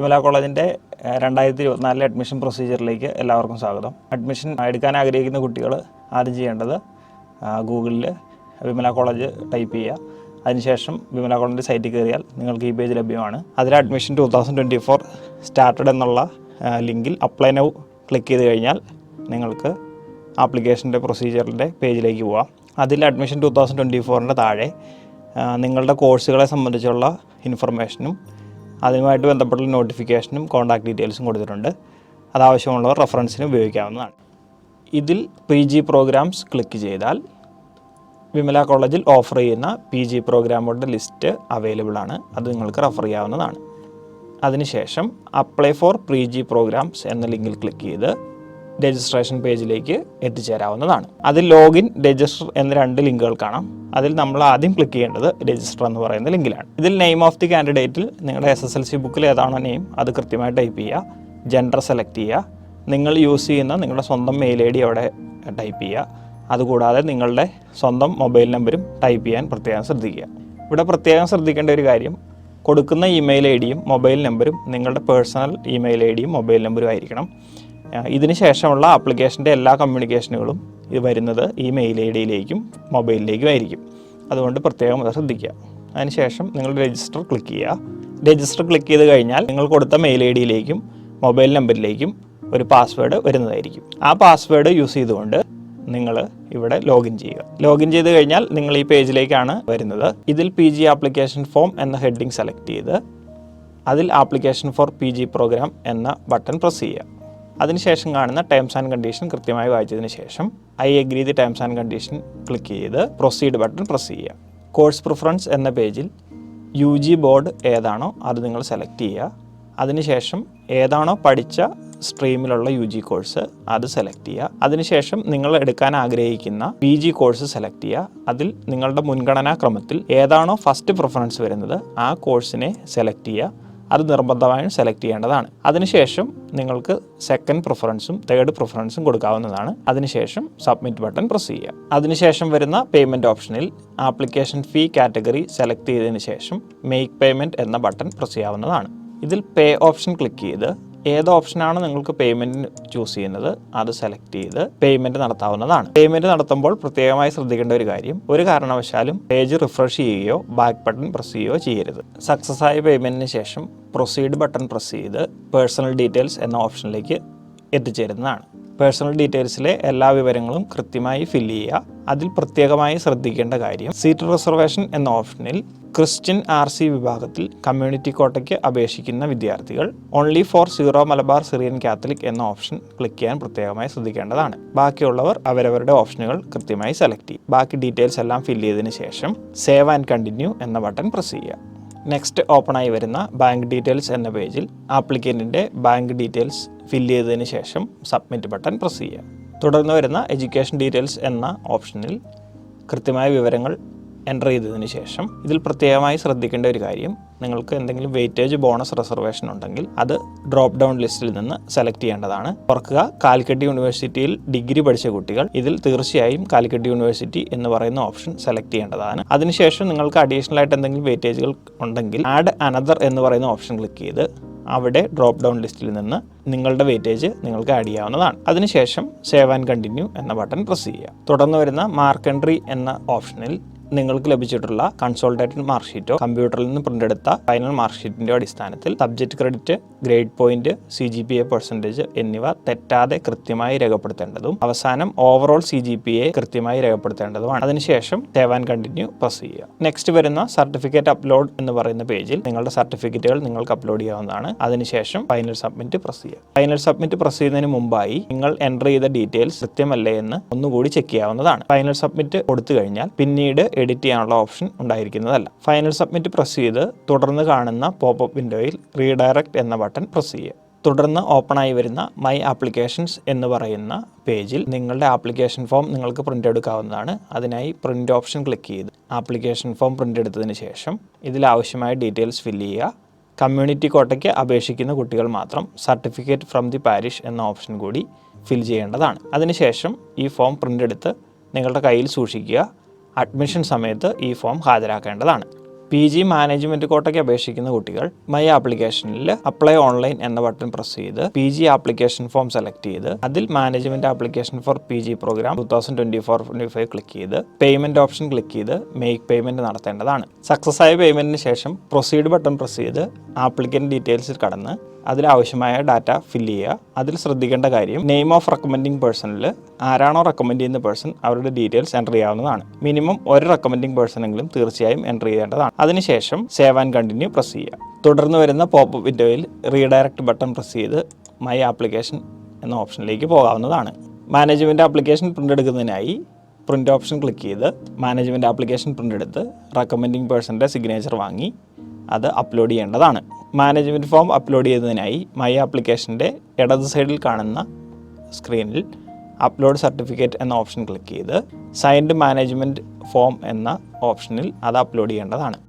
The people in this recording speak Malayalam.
വിമല കോളേജിൻ്റെ 2024 അഡ്മിഷൻ പ്രൊസീജിയറിലേക്ക് എല്ലാവർക്കും സ്വാഗതം. അഡ്മിഷൻ എടുക്കാൻ ആഗ്രഹിക്കുന്ന കുട്ടികൾ ആദ്യം ചെയ്യേണ്ടത് ഗൂഗിളിൽ വിമല കോളേജ് ടൈപ്പ് ചെയ്യുക. അതിനുശേഷം വിമല കോളേജിൻ്റെ സൈറ്റിൽ കയറിയാൽ നിങ്ങൾക്ക് ഈ പേജ് ലഭ്യമാണ്. അതിൽ അഡ്മിഷൻ 2024 സ്റ്റാർട്ടഡ് എന്നുള്ള ലിങ്കിൽ അപ്ലൈ നൗ ക്ലിക്ക് ചെയ്ത് കഴിഞ്ഞാൽ നിങ്ങൾക്ക് ആപ്ലിക്കേഷൻ്റെ പ്രൊസീജിയറിൻ്റെ പേജിലേക്ക് പോവാം. അതിൽ അഡ്മിഷൻ 2024 താഴെ നിങ്ങളുടെ കോഴ്സുകളെ സംബന്ധിച്ചുള്ള ഇൻഫർമേഷനും അതുമായിട്ട് ബന്ധപ്പെട്ട നോട്ടിഫിക്കേഷനും കോൺടാക്ട് ഡീറ്റെയിൽസും കൊടുത്തിട്ടുണ്ട്. അതാവശ്യമുള്ളവർ റെഫറൻസിന് ഉപയോഗിക്കാവുന്നതാണ്. ഇതിൽ PG പ്രോഗ്രാംസ് ക്ലിക്ക് ചെയ്താൽ വിമല കോളേജിൽ ഓഫർ ചെയ്യുന്ന PG പ്രോഗ്രാമുകളുടെ ലിസ്റ്റ് അവൈലബിൾ ആണ്. അത് നിങ്ങൾക്ക് റെഫർ ചെയ്യാവുന്നതാണ്. അതിനുശേഷം അപ്ലൈ ഫോർ PG പ്രോഗ്രാംസ് എന്ന ലിങ്കിൽ ക്ലിക്ക് ചെയ്ത് രജിസ്ട്രേഷൻ പേജിലേക്ക് എത്തിച്ചേരാവുന്നതാണ്. അതിൽ ലോഗിൻ, രജിസ്റ്റർ എന്ന 2 ലിങ്കുകൾ കാണാം. അതിൽ നമ്മൾ ആദ്യം ക്ലിക്ക് ചെയ്യേണ്ടത് രജിസ്റ്റർ എന്ന് പറയുന്ന ലിങ്കിലാണ്. ഇതിൽ നെയിം ഓഫ് ദി കാൻഡിഡേറ്റിൽ നിങ്ങളുടെ SSLC ബുക്കിൽ ഏതാണോ നെയിം അത് കൃത്യമായി ടൈപ്പ് ചെയ്യുക. ജെൻഡർ സെലക്ട് ചെയ്യുക. നിങ്ങൾ യൂസ് ചെയ്യുന്ന നിങ്ങളുടെ സ്വന്തം മെയിൽ ID അവിടെ ടൈപ്പ് ചെയ്യുക. അതുകൂടാതെ നിങ്ങളുടെ സ്വന്തം മൊബൈൽ നമ്പരും ടൈപ്പ് ചെയ്യാൻ പ്രത്യേകം ശ്രദ്ധിക്കുക. ഇവിടെ പ്രത്യേകം ശ്രദ്ധിക്കേണ്ട ഒരു കാര്യം, കൊടുക്കുന്ന ഇമെയിൽ IDയും മൊബൈൽ നമ്പരും നിങ്ങളുടെ പേഴ്സണൽ ഇമെയിൽ IDയും മൊബൈൽ നമ്പരും ആയിരിക്കണം. ഇതിന് ശേഷമുള്ള ആപ്ലിക്കേഷൻ്റെ എല്ലാ കമ്മ്യൂണിക്കേഷനുകളും ഇത് വരുന്നത് ഈ മെയിൽ IDയിലേക്കും മൊബൈലിലേക്കും ആയിരിക്കും. അതുകൊണ്ട് പ്രത്യേകം അത് ശ്രദ്ധിക്കുക. അതിനുശേഷം നിങ്ങൾ രജിസ്റ്റർ ക്ലിക്ക് ചെയ്യുക. രജിസ്റ്റർ ക്ലിക്ക് ചെയ്ത് കഴിഞ്ഞാൽ നിങ്ങൾ കൊടുത്ത മെയിൽ IDയിലേക്കും മൊബൈൽ നമ്പറിലേക്കും ഒരു പാസ്വേഡ് വരുന്നതായിരിക്കും. ആ പാസ്വേഡ് യൂസ് ചെയ്തുകൊണ്ട് നിങ്ങൾ ഇവിടെ ലോഗിൻ ചെയ്യുക. ലോഗിൻ ചെയ്ത് കഴിഞ്ഞാൽ നിങ്ങൾ ഈ പേജിലേക്കാണ് വരുന്നത്. ഇതിൽ PG ആപ്ലിക്കേഷൻ ഫോം എന്ന ഹെഡിങ് സെലക്ട് ചെയ്ത് അതിൽ ആപ്ലിക്കേഷൻ ഫോർ PG പ്രോഗ്രാം എന്ന ബട്ടൺ പ്രസ് ചെയ്യുക. അതിനുശേഷം കാണുന്ന ടേംസ് ആൻഡ് കണ്ടീഷൻ കൃത്യമായി വായിച്ചതിന് ശേഷം I agree the terms and condition click ചെയ്ത് പ്രൊസീഡ് ബട്ടൺ പ്രസ് ചെയ്യുക. കോഴ്സ് പ്രിഫറൻസ് എന്ന പേജിൽ UG ബോർഡ് ഏതാണോ അത് നിങ്ങൾ സെലക്ട് ചെയ്യുക. അതിനുശേഷം ഏതാണോ പഠിച്ച സ്ട്രീമിലുള്ള UG കോഴ്സ് അത് സെലക്ട് ചെയ്യുക. അതിനുശേഷം നിങ്ങൾ എടുക്കാൻ ആഗ്രഹിക്കുന്ന PG കോഴ്സ് സെലക്ട് ചെയ്യുക. അതിൽ നിങ്ങളുടെ മുൻഗണനാ ക്രമത്തിൽ ഏതാണോ ഫസ്റ്റ് പ്രിഫറൻസ് വരുന്നത് ആ കോഴ്സിനെ സെലക്ട് ചെയ്യുക. അത് നിർബന്ധമായും സെലക്ട് ചെയ്യേണ്ടതാണ്. അതിനുശേഷം നിങ്ങൾക്ക് സെക്കൻഡ് പ്രിഫറൻസും തേർഡ് പ്രിഫറൻസും കൊടുക്കാവുന്നതാണ്. അതിനുശേഷം സബ്മിറ്റ് ബട്ടൺ പ്രസ് ചെയ്യുക. അതിനുശേഷം വരുന്ന പേയ്മെൻറ്റ് ഓപ്ഷനിൽ ആപ്ലിക്കേഷൻ ഫീ കാറ്റഗറി സെലക്ട് ചെയ്തതിന് ശേഷം മേക്ക് പേയ്മെൻറ്റ് എന്ന ബട്ടൺ പ്രസ് ചെയ്യാവുന്നതാണ്. ഇതിൽ പേ ഓപ്ഷൻ ക്ലിക്ക് ചെയ്ത് ഏത് ഓപ്ഷനാണ് നിങ്ങൾക്ക് പേയ്മെൻറ്റ് ചൂസ് ചെയ്യുന്നത് അത് സെലക്ട് ചെയ്ത് പേയ്മെൻറ്റ് നടത്താവുന്നതാണ്. പേയ്മെൻറ്റ് നടത്തുമ്പോൾ പ്രത്യേകമായി ശ്രദ്ധിക്കേണ്ട ഒരു കാര്യം, ഒരു കാരണവശാലും പേജ് റിഫ്രഷ് ചെയ്യുകയോ ബാക്ക് ബട്ടൺ പ്രസ് ചെയ്യുകയോ ചെയ്യരുത്. സക്സസ് ആയ പേയ്മെൻറ്റിന് ശേഷം പ്രൊസീഡ് ബട്ടൺ പ്രസ് ചെയ്ത് പേഴ്സണൽ ഡീറ്റെയിൽസ് എന്ന ഓപ്ഷനിലേക്ക് എത്തിച്ചേരുന്നതാണ്. പേഴ്സണൽ ഡീറ്റെയിൽസിലെ എല്ലാ വിവരങ്ങളും കൃത്യമായി ഫില്ല് ചെയ്യുക. അതിൽ പ്രത്യേകമായി ശ്രദ്ധിക്കേണ്ട കാര്യം, സീറ്റ് റിസർവേഷൻ എന്ന ഓപ്ഷനിൽ ക്രിസ്ത്യൻ RC വിഭാഗത്തിൽ കമ്മ്യൂണിറ്റി കോട്ടയ്ക്ക് അപേക്ഷിക്കുന്ന വിദ്യാർത്ഥികൾ only for Syro Malabar Syrian Catholic എന്ന ഓപ്ഷൻ ക്ലിക്ക് ചെയ്യാൻ പ്രത്യേകമായി ശ്രദ്ധിക്കേണ്ടതാണ്. ബാക്കിയുള്ളവർ അവരവരുടെ ഓപ്ഷനുകൾ കൃത്യമായി സെലക്ട് ചെയ്യും. ബാക്കി ഡീറ്റെയിൽസ് എല്ലാം ഫില്ല് ചെയ്തതിന് ശേഷം സേവ് ആൻഡ് കണ്ടിന്യൂ എന്ന ബട്ടൺ പ്രസ് ചെയ്യുക. നെക്സ്റ്റ് ഓപ്പണായി വരുന്ന ബാങ്ക് ഡീറ്റെയിൽസ് എന്ന പേജിൽ ആപ്ലിക്കൻറ്റിൻ്റെ ബാങ്ക് ഡീറ്റെയിൽസ് ഫില്ല് ചെയ്തതിന് ശേഷം സബ്മിറ്റ് ബട്ടൺ പ്രസ് ചെയ്യുക. തുടർന്ന് വരുന്ന എഡ്യൂക്കേഷൻ ഡീറ്റെയിൽസ് എന്ന ഓപ്ഷനിൽ കൃത്യമായ വിവരങ്ങൾ എൻ്റർ ചെയ്തതിന് ശേഷം ഇതിൽ പ്രത്യേകമായി ശ്രദ്ധിക്കേണ്ട ഒരു കാര്യം, നിങ്ങൾക്ക് എന്തെങ്കിലും വെയിറ്റേജ് ബോണസ് റിസർവേഷൻ ഉണ്ടെങ്കിൽ അത് ഡ്രോപ്പ് ഡൗൺ ലിസ്റ്റിൽ നിന്ന് സെലക്ട് ചെയ്യേണ്ടതാണ്. ഓർക്കുക, കാലിക്കറ്റ് യൂണിവേഴ്സിറ്റിയിൽ ഡിഗ്രി പഠിച്ച കുട്ടികൾ ഇതിൽ തീർച്ചയായും കാലിക്കറ്റ് യൂണിവേഴ്സിറ്റി എന്ന് പറയുന്ന ഓപ്ഷൻ സെലക്ട് ചെയ്യേണ്ടതാണ്. അതിനുശേഷം നിങ്ങൾക്ക് അഡീഷണൽ ആയിട്ട് എന്തെങ്കിലും വെയിറ്റേജുകൾ ഉണ്ടെങ്കിൽ ആഡ് അനദർ എന്ന് പറയുന്ന ഓപ്ഷൻ ക്ലിക്ക് ചെയ്ത് അവിടെ ഡ്രോപ്പ് ഡൗൺ ലിസ്റ്റിൽ നിന്ന് നിങ്ങളുടെ വെയിറ്റേജ് നിങ്ങൾക്ക് ആഡ് ചെയ്യാവുന്നതാണ്. അതിനുശേഷം സേവ് ആൻഡ് കണ്ടിന്യൂ എന്ന ബട്ടൺ പ്രസ് ചെയ്യുക. തുടർന്ന് വരുന്ന മാർക്ക് എൻട്രി എന്ന ഓപ്ഷനിൽ നിങ്ങൾക്ക് ലഭിച്ചിട്ടുള്ള കൺസോൾട്ടേറ്റഡ് മാർക്ക് ഷീറ്റോ കമ്പ്യൂട്ടറിൽ നിന്ന് പ്രിന്റ് എടുത്ത ഫൈനൽ മാർക്ക് ഷീറ്റിൻ്റെ അടിസ്ഥാനത്തിൽ subject credit, grade point, CGPA percentage എന്നിവ തെറ്റാതെ കൃത്യമായി രേഖപ്പെടുത്തേണ്ടതും അവസാനം ഓവറോൾ CGPA കൃത്യമായി രേഖപ്പെടുത്തേണ്ടതുമാണ്. അതിനുശേഷം സേവ് ആൻഡ് കണ്ടിന്യൂ പ്രസ് ചെയ്യുക. നെക്സ്റ്റ് വരുന്ന സർട്ടിഫിക്കറ്റ് അപ്ലോഡ് എന്ന് പറയുന്ന പേജിൽ നിങ്ങളുടെ സർട്ടിഫിക്കറ്റുകൾ നിങ്ങൾക്ക് അപ്ലോഡ് ചെയ്യാവുന്നതാണ്. അതിനുശേഷം ഫൈനൽ സബ്മിറ്റ് പ്രസ് ചെയ്യുക. ഫൈനൽ സബ്മിറ്റ് പ്രസ് ചെയ്യുന്നതിന് മുമ്പായി നിങ്ങൾ എൻ്റർ ചെയ്ത ഡീറ്റെയിൽസ് കൃത്യമല്ലേ എന്ന് ഒന്നുകൂടി ചെക്ക് ചെയ്യാവുന്നതാണ്. ഫൈനൽ സബ്മിറ്റ് കൊടുത്തു കഴിഞ്ഞാൽ പിന്നീട് എഡിറ്റ് ചെയ്യാനുള്ള ഓപ്ഷൻ ഉണ്ടായിരിക്കുന്നതല്ല. ഫൈനൽ സബ്മിറ്റ് പ്രസ് ചെയ്ത് തുടർന്ന് കാണുന്ന പോപ്പപ്പ് വിൻഡോയിൽ റീഡയറക്റ്റ് എന്ന ബട്ടൺ പ്രസ് ചെയ്യുക. തുടർന്ന് ഓപ്പണായി വരുന്ന മൈ ആപ്ലിക്കേഷൻസ് എന്ന് പറയുന്ന പേജിൽ നിങ്ങളുടെ ആപ്ലിക്കേഷൻ ഫോം നിങ്ങൾക്ക് പ്രിൻ്റ് എടുക്കാവുന്നതാണ്. അതിനായി പ്രിൻ്റ് ഓപ്ഷൻ ക്ലിക്ക് ചെയ്ത് ആപ്ലിക്കേഷൻ ഫോം പ്രിൻ്റ് എടുത്തതിന് ശേഷം ഇതിൽ ആവശ്യമായ ഡീറ്റെയിൽസ് ഫില്ല് ചെയ്യുക. കമ്മ്യൂണിറ്റി കോട്ടയ്ക്ക് അപേക്ഷിക്കുന്ന കുട്ടികൾ മാത്രം സർട്ടിഫിക്കറ്റ് ഫ്രം ദി പാരിഷ് എന്ന ഓപ്ഷൻ കൂടി ഫിൽ ചെയ്യേണ്ടതാണ്. അതിനുശേഷം ഈ ഫോം പ്രിൻ്റ് എടുത്ത് നിങ്ങളുടെ കയ്യിൽ സൂക്ഷിക്കുക. അഡ്മിഷൻ സമയത്ത് ഈ ഫോം ഹാജരാക്കേണ്ടതാണ്. PG മാനേജ്മെൻറ്റ് കോട്ടയ്ക്ക് അപേക്ഷിക്കുന്ന കുട്ടികൾ മൈ ആപ്ലിക്കേഷനിൽ അപ്ലൈ ഓൺലൈൻ എന്ന ബട്ടൺ പ്രസ് ചെയ്ത് PG ആപ്ലിക്കേഷൻ ഫോം സെലക്ട് ചെയ്ത് അതിൽ management application for PG programme 2024-25 click ചെയ്ത് പേയ്മെൻറ്റ് ഓപ്ഷൻ ക്ലിക്ക് ചെയ്ത് മേക്ക് പേയ്മെൻറ്റ് നടത്തേണ്ടതാണ്. സക്സസ് ആയ പേയ്മെൻറ്റിന് ശേഷം പ്രൊസീഡ് ബട്ടൺ പ്രസ് ചെയ്ത് ആപ്ലിക്കൻ്റ് ഡീറ്റെയിൽസിൽ കടന്ന് അതിലാവശ്യമായ ഡാറ്റ ഫില്ല് ചെയ്യുക. അതിൽ ശ്രദ്ധിക്കേണ്ട കാര്യം നെയിം ഓഫ് റെക്കമെൻഡിങ് പേഴ്സണിൽ ആരാണോ റെക്കമെൻഡ് ചെയ്യുന്ന പേഴ്സൺ അവരുടെ ഡീറ്റെയിൽസ് എൻ്റർ ചെയ്യാവുന്നതാണ്. മിനിമം ഒരു റെക്കമെൻഡിങ് പേഴ്സണെങ്കിലും തീർച്ചയായും എൻ്റർ ചെയ്യേണ്ടതാണ്. അതിനുശേഷം സേവ് ആൻഡ് കണ്ടിന്യൂ പ്രസ് ചെയ്യുക. തുടർന്ന് വരുന്ന പോപ്പ് വിൻഡോയിൽ റീഡയറക്റ്റ് ബട്ടൺ പ്രസ് ചെയ്ത് മൈ ആപ്ലിക്കേഷൻ എന്ന ഓപ്ഷനിലേക്ക് പോകാവുന്നതാണ്. മാനേജ്മെൻറ്റ് ആപ്ലിക്കേഷൻ പ്രിൻ്റ് എടുക്കുന്നതിനായി പ്രിൻ്റ് ഓപ്ഷൻ ക്ലിക്ക് ചെയ്ത് മാനേജ്മെൻറ്റ് ആപ്ലിക്കേഷൻ പ്രിൻ്റ് എടുത്ത് റെക്കമെൻഡിങ് പേഴ്സൻ്റെ സിഗ്നേച്ചർ വാങ്ങി അത് അപ്ലോഡ് ചെയ്യേണ്ടതാണ്. മാനേജ്മെൻറ്റ് ഫോം അപ്ലോഡ് ചെയ്യുന്നതിനായി മൈ ആപ്ലിക്കേഷൻ്റെ ഇടത് സൈഡിൽ കാണുന്ന സ്ക്രീനിൽ അപ്ലോഡ് സർട്ടിഫിക്കറ്റ് എന്ന ഓപ്ഷൻ ക്ലിക്ക് ചെയ്ത് സൈൻഡ് മാനേജ്മെൻറ്റ് ഫോം എന്ന ഓപ്ഷനിൽ അത് അപ്ലോഡ് ചെയ്യേണ്ടതാണ്.